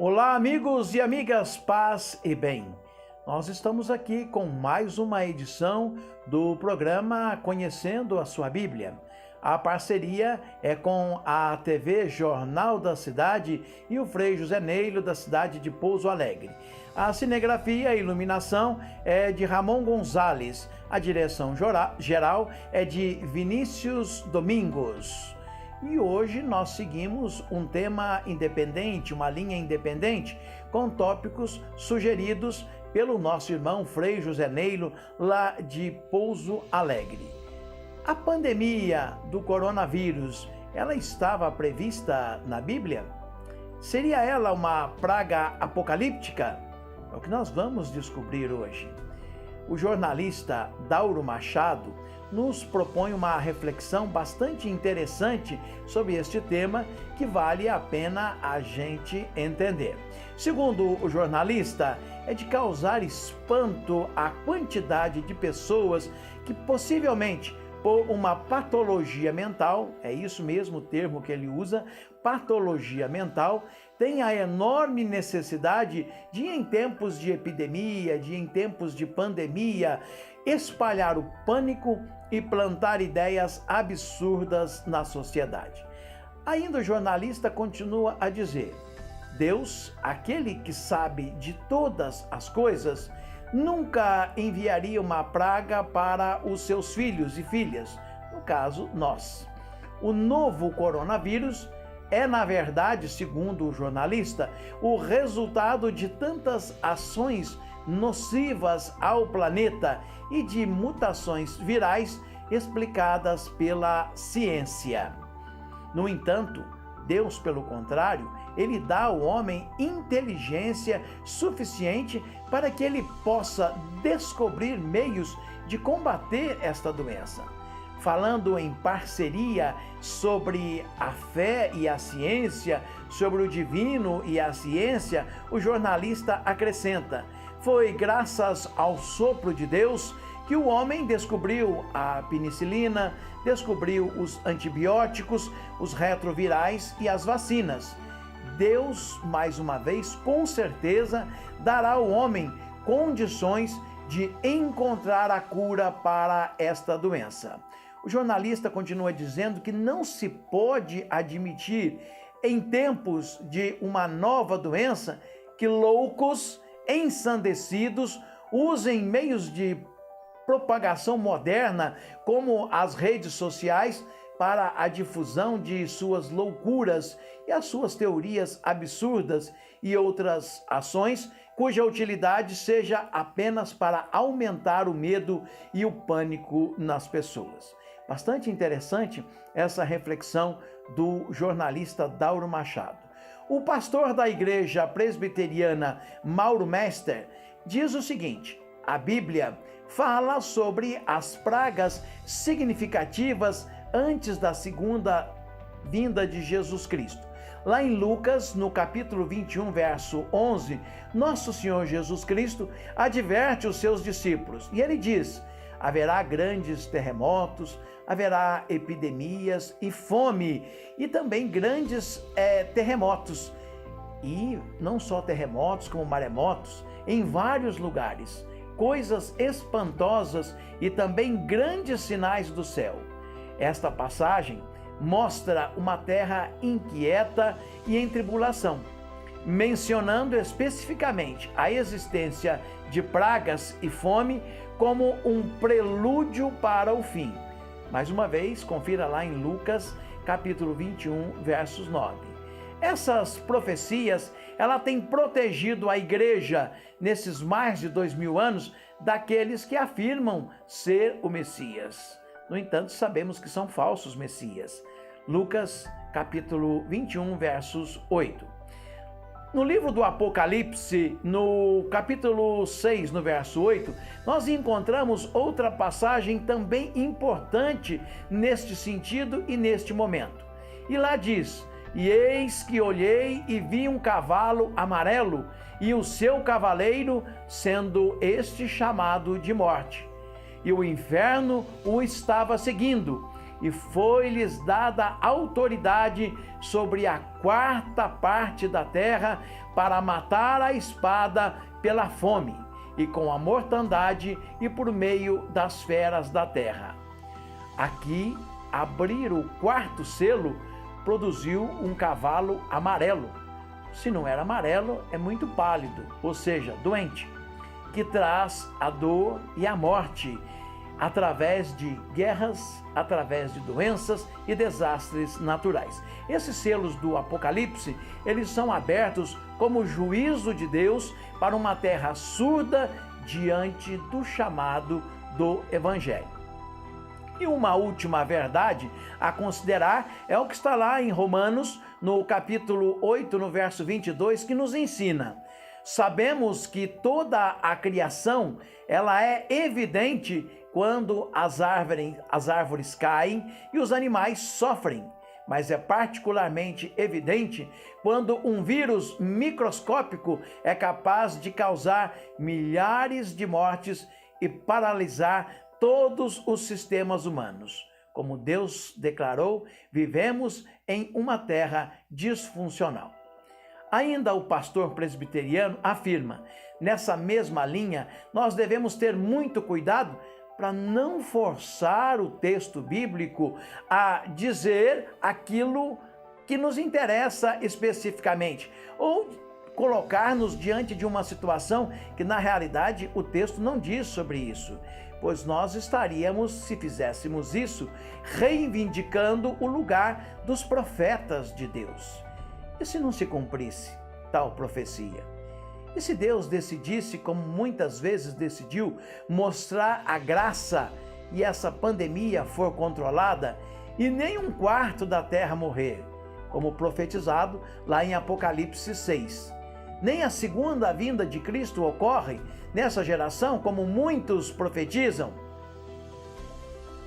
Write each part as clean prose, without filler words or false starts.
Olá, amigos e amigas, paz e bem. Nós estamos aqui com mais uma edição do programa Conhecendo a Sua Bíblia. A parceria é com a TV Jornal da Cidade e o Frei José Neilo, da cidade de Pouso Alegre. A cinegrafia e iluminação é de Ramon Gonzalez. A direção geral é de Vinícius Domingos. E hoje nós seguimos um tema independente, uma linha independente, com tópicos sugeridos pelo nosso irmão Frei José Neilo, lá de Pouso Alegre. A pandemia do coronavírus, ela estava prevista na Bíblia? Seria ela uma praga apocalíptica? É o que nós vamos descobrir hoje. O jornalista Dauro Machado nos propõe uma reflexão bastante interessante sobre este tema que vale a pena a gente entender. Segundo o jornalista, é de causar espanto a quantidade de pessoas que possivelmente por uma patologia mental, é isso mesmo o termo que ele usa, patologia mental, tem a enorme necessidade de, em tempos de epidemia, em tempos de pandemia, espalhar o pânico e plantar ideias absurdas na sociedade. Ainda o jornalista continua a dizer: Deus, aquele que sabe de todas as coisas, nunca enviaria uma praga para os seus filhos e filhas, no caso, nós. O novo coronavírus é, na verdade, segundo o jornalista, o resultado de tantas ações nocivas ao planeta e de mutações virais explicadas pela ciência. No entanto, Deus, pelo contrário, ele dá ao homem inteligência suficiente para que ele possa descobrir meios de combater esta doença. Falando em parceria sobre a fé e a ciência, sobre o divino e a ciência, o jornalista acrescenta: foi graças ao sopro de Deus que o homem descobriu a penicilina, descobriu os antibióticos, os retrovirais e as vacinas. Deus, mais uma vez, com certeza, dará ao homem condições de encontrar a cura para esta doença. O jornalista continua dizendo que não se pode admitir, em tempos de uma nova doença, que loucos, ensandecidos, usem meios de propagação moderna, como as redes sociais, para a difusão de suas loucuras e as suas teorias absurdas e outras ações cuja utilidade seja apenas para aumentar o medo e o pânico nas pessoas. Bastante interessante essa reflexão do jornalista Dauro Machado. O pastor da igreja presbiteriana Mauro Mester diz o seguinte: a Bíblia fala sobre as pragas significativas antes da segunda vinda de Jesus Cristo. Lá em Lucas, no capítulo 21, verso 11, nosso Senhor Jesus Cristo adverte os seus discípulos e ele diz: haverá grandes terremotos, haverá epidemias e fome, e também grandes terremotos. E não só terremotos, como maremotos, em vários lugares. Coisas espantosas e também grandes sinais do céu. Esta passagem mostra uma terra inquieta e em tribulação, mencionando especificamente a existência de pragas e fome como um prelúdio para o fim. Mais uma vez, confira lá em Lucas, capítulo 21, versos 9. Essas profecias, ela tem protegido a igreja nesses mais de 2000 anos daqueles que afirmam ser o Messias. No entanto, sabemos que são falsos messias. Lucas, capítulo 21, versos 8. No livro do Apocalipse, no capítulo 6, no verso 8, nós encontramos outra passagem também importante neste sentido e neste momento. E lá diz: e eis que olhei e vi um cavalo amarelo, e o seu cavaleiro, sendo este chamado de morte. E o inferno o estava seguindo, e foi-lhes dada autoridade sobre a quarta parte da terra para matar a espada pela fome, e com a mortandade e por meio das feras da terra. Aqui, abrir o quarto selo produziu um cavalo amarelo. Se não era amarelo, é muito pálido, ou seja, doente, que traz a dor e a morte, através de guerras, através de doenças e desastres naturais. Esses selos do Apocalipse, eles são abertos como juízo de Deus para uma terra surda diante do chamado do Evangelho. E uma última verdade a considerar é o que está lá em Romanos, no capítulo 8, no verso 22, que nos ensina: sabemos que toda a criação, ela é evidente quando as árvores caem e os animais sofrem, mas é particularmente evidente quando um vírus microscópico é capaz de causar milhares de mortes e paralisar todos os sistemas humanos. Como Deus declarou, vivemos em uma terra disfuncional. Ainda o pastor presbiteriano afirma: nessa mesma linha, nós devemos ter muito cuidado para não forçar o texto bíblico a dizer aquilo que nos interessa especificamente, ou colocar-nos diante de uma situação que, na realidade, o texto não diz sobre isso, pois nós estaríamos, se fizéssemos isso, reivindicando o lugar dos profetas de Deus. E se não se cumprisse tal profecia? E se Deus decidisse, como muitas vezes decidiu, mostrar a graça e essa pandemia for controlada e nem um quarto da terra morrer, como profetizado lá em Apocalipse 6? Nem a segunda vinda de Cristo ocorre nessa geração, como muitos profetizam?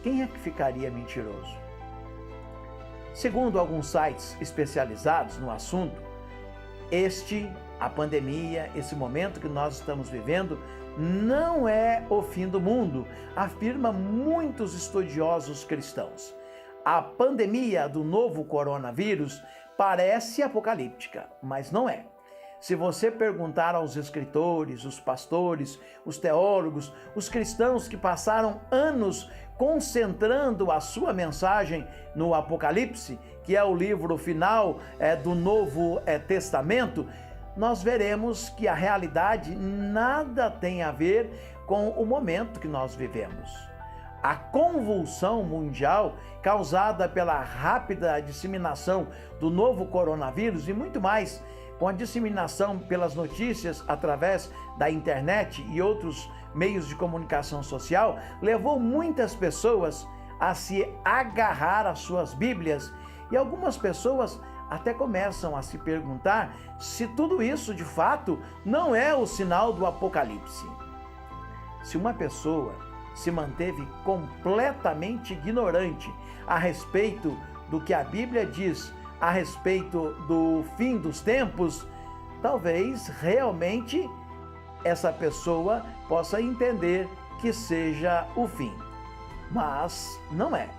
Quem é que ficaria mentiroso? Segundo alguns sites especializados no assunto, a pandemia, esse momento que nós estamos vivendo, não é o fim do mundo, afirma muitos estudiosos cristãos. A pandemia do novo coronavírus parece apocalíptica, mas não é. Se você perguntar aos escritores, os pastores, os teólogos, os cristãos que passaram anos concentrando a sua mensagem no Apocalipse, que é o livro final do Novo Testamento, nós veremos que a realidade nada tem a ver com o momento que nós vivemos. A convulsão mundial causada pela rápida disseminação do novo coronavírus e muito mais, com a disseminação pelas notícias através da internet e outros meios de comunicação social, levou muitas pessoas a se agarrar às suas Bíblias, e algumas pessoas até começam a se perguntar se tudo isso de fato não é o sinal do Apocalipse. Se uma pessoa se manteve completamente ignorante a respeito do que a Bíblia diz a respeito do fim dos tempos, talvez realmente essa pessoa possa entender que seja o fim. Mas não é.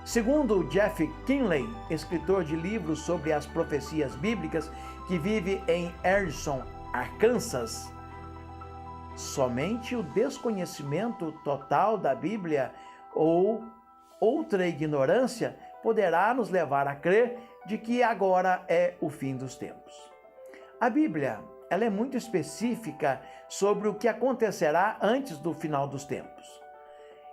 Segundo Jeff Kinley, escritor de livros sobre as profecias bíblicas, que vive em Harrison, Arkansas, somente o desconhecimento total da Bíblia ou outra ignorância poderá nos levar a crer de que agora é o fim dos tempos. A Bíblia, ela é muito específica sobre o que acontecerá antes do final dos tempos.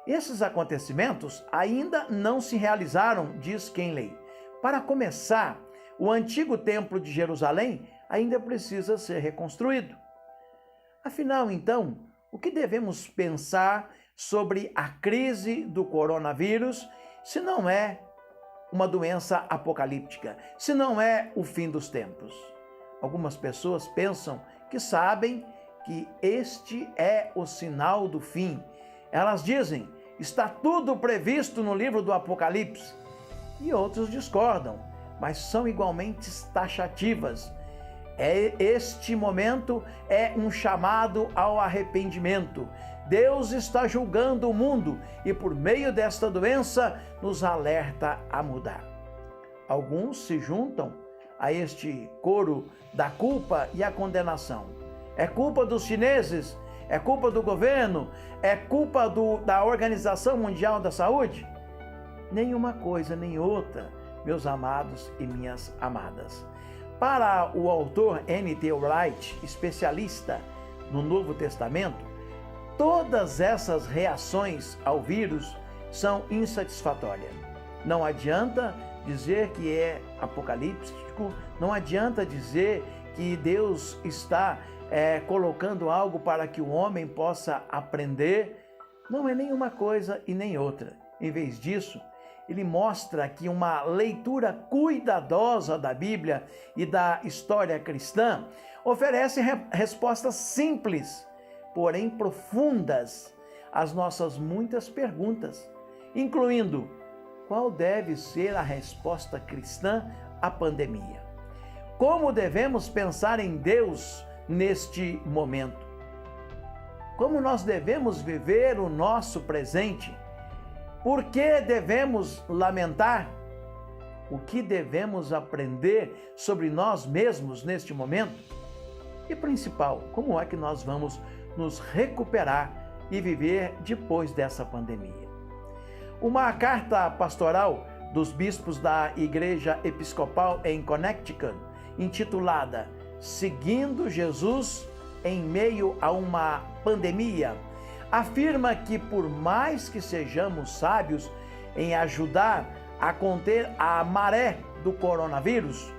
Esses acontecimentos ainda não se realizaram, diz Kinley. Para começar, o antigo templo de Jerusalém ainda precisa ser reconstruído. Afinal, então, o que devemos pensar sobre a crise do coronavírus, se não é uma doença apocalíptica, se não é o fim dos tempos? Algumas pessoas pensam que sabem que este é o sinal do fim. Elas dizem: está tudo previsto no livro do Apocalipse. E outros discordam, mas são igualmente taxativas. Este momento é um chamado ao arrependimento, Deus está julgando o mundo e, por meio desta doença, nos alerta a mudar. Alguns se juntam a este coro da culpa e a condenação. É culpa dos chineses? É culpa do governo? É culpa da Organização Mundial da Saúde? Nenhuma coisa nem outra, meus amados e minhas amadas. Para o autor N.T. Wright, especialista no Novo Testamento, todas essas reações ao vírus são insatisfatórias. Não adianta dizer que é apocalíptico, não adianta dizer que Deus está colocando algo para que o homem possa aprender. Não é nenhuma coisa e nem outra. Em vez disso, ele mostra que uma leitura cuidadosa da Bíblia e da história cristã oferece respostas simples, porém profundas, às nossas muitas perguntas, incluindo: qual deve ser a resposta cristã à pandemia? Como devemos pensar em Deus neste momento? Como nós devemos viver o nosso presente? Por que devemos lamentar? O que devemos aprender sobre nós mesmos neste momento? E principal, como é que nós vamos nos recuperar e viver depois dessa pandemia? Uma carta pastoral dos bispos da Igreja Episcopal em Connecticut, intitulada Seguindo Jesus em Meio a uma Pandemia, afirma que, por mais que sejamos sábios em ajudar a conter a maré do coronavírus,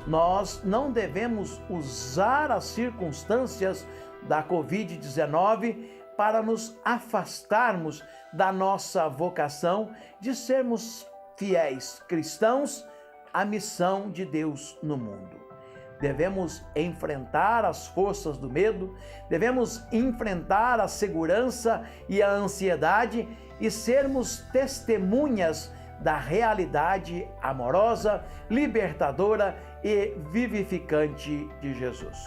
nós não devemos usar as circunstâncias da Covid-19 para nos afastarmos da nossa vocação de sermos fiéis cristãos à missão de Deus no mundo. Devemos enfrentar as forças do medo, devemos enfrentar a segurança e a ansiedade e sermos testemunhas da realidade amorosa, libertadora e vivificante de Jesus.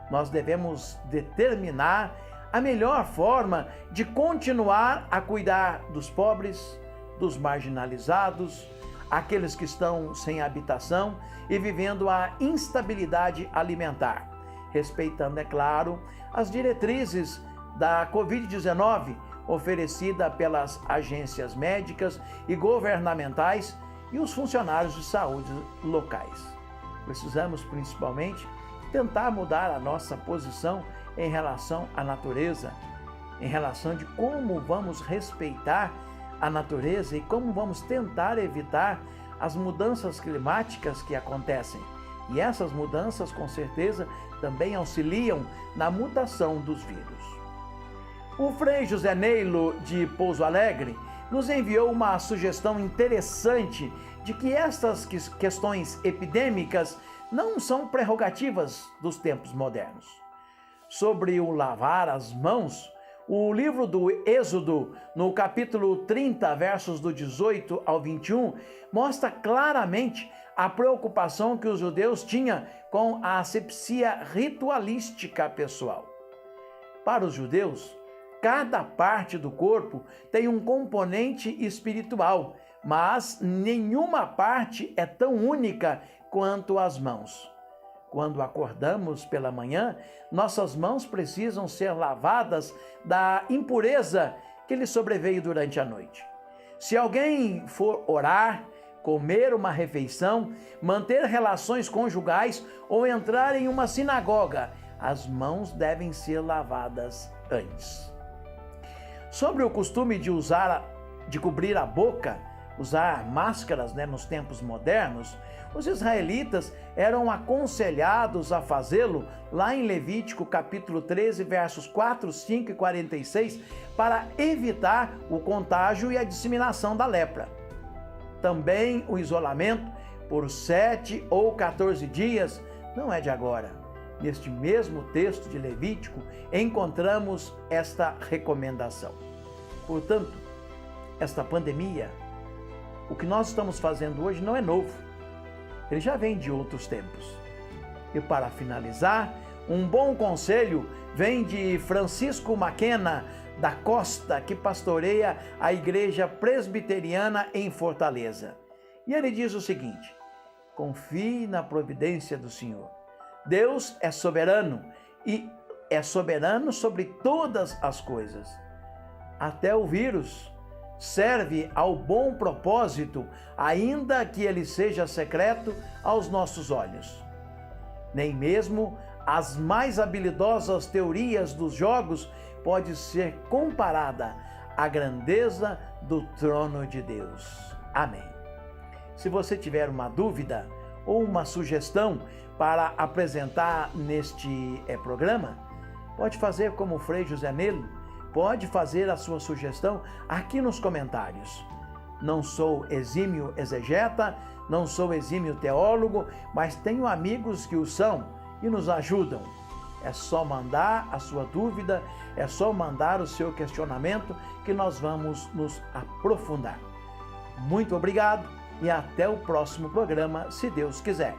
Nós devemos determinar a melhor forma de continuar a cuidar dos pobres, dos marginalizados, aqueles que estão sem habitação e vivendo a instabilidade alimentar, respeitando, é claro, as diretrizes da Covid-19 oferecida pelas agências médicas e governamentais e os funcionários de saúde locais. Precisamos, principalmente, tentar mudar a nossa posição em relação à natureza, em relação de como vamos respeitar a natureza e como vamos tentar evitar as mudanças climáticas que acontecem. E essas mudanças, com certeza, também auxiliam na mutação dos vírus. O Frei José Neilo, de Pouso Alegre, nos enviou uma sugestão interessante de que estas questões epidêmicas não são prerrogativas dos tempos modernos. Sobre o lavar as mãos, o livro do Êxodo, no capítulo 30, versos do 18 ao 21, mostra claramente a preocupação que os judeus tinham com a asepsia ritualística pessoal. Para os judeus, cada parte do corpo tem um componente espiritual, mas nenhuma parte é tão única quanto as mãos. Quando acordamos pela manhã, nossas mãos precisam ser lavadas da impureza que lhe sobreveio durante a noite. Se alguém for orar, comer uma refeição, manter relações conjugais ou entrar em uma sinagoga, as mãos devem ser lavadas antes. Sobre o costume de cobrir a boca, usar máscaras, nos tempos modernos, os israelitas eram aconselhados a fazê-lo lá em Levítico capítulo 13, versos 4, 5 e 46, para evitar o contágio e a disseminação da lepra. Também o isolamento por 7 ou 14 dias não é de agora. Neste mesmo texto de Levítico encontramos esta recomendação. Portanto, esta pandemia, o que nós estamos fazendo hoje não é novo. Ele já vem de outros tempos. E para finalizar, um bom conselho vem de Francisco Maquena da Costa, que pastoreia a Igreja Presbiteriana em Fortaleza. E ele diz o seguinte: confie na providência do Senhor. Deus é soberano e é soberano sobre todas as coisas. Até o vírus serve ao bom propósito, ainda que ele seja secreto aos nossos olhos. Nem mesmo as mais habilidosas teorias dos jogos pode ser comparada à grandeza do trono de Deus. Amém. Se você tiver uma dúvida ou uma sugestão para apresentar neste programa, pode fazer como o Frei José Nelo, pode fazer a sua sugestão aqui nos comentários. Não sou exímio exegeta, não sou exímio teólogo, mas tenho amigos que o são e nos ajudam. É só mandar a sua dúvida, é só mandar o seu questionamento que nós vamos nos aprofundar. Muito obrigado e até o próximo programa, se Deus quiser.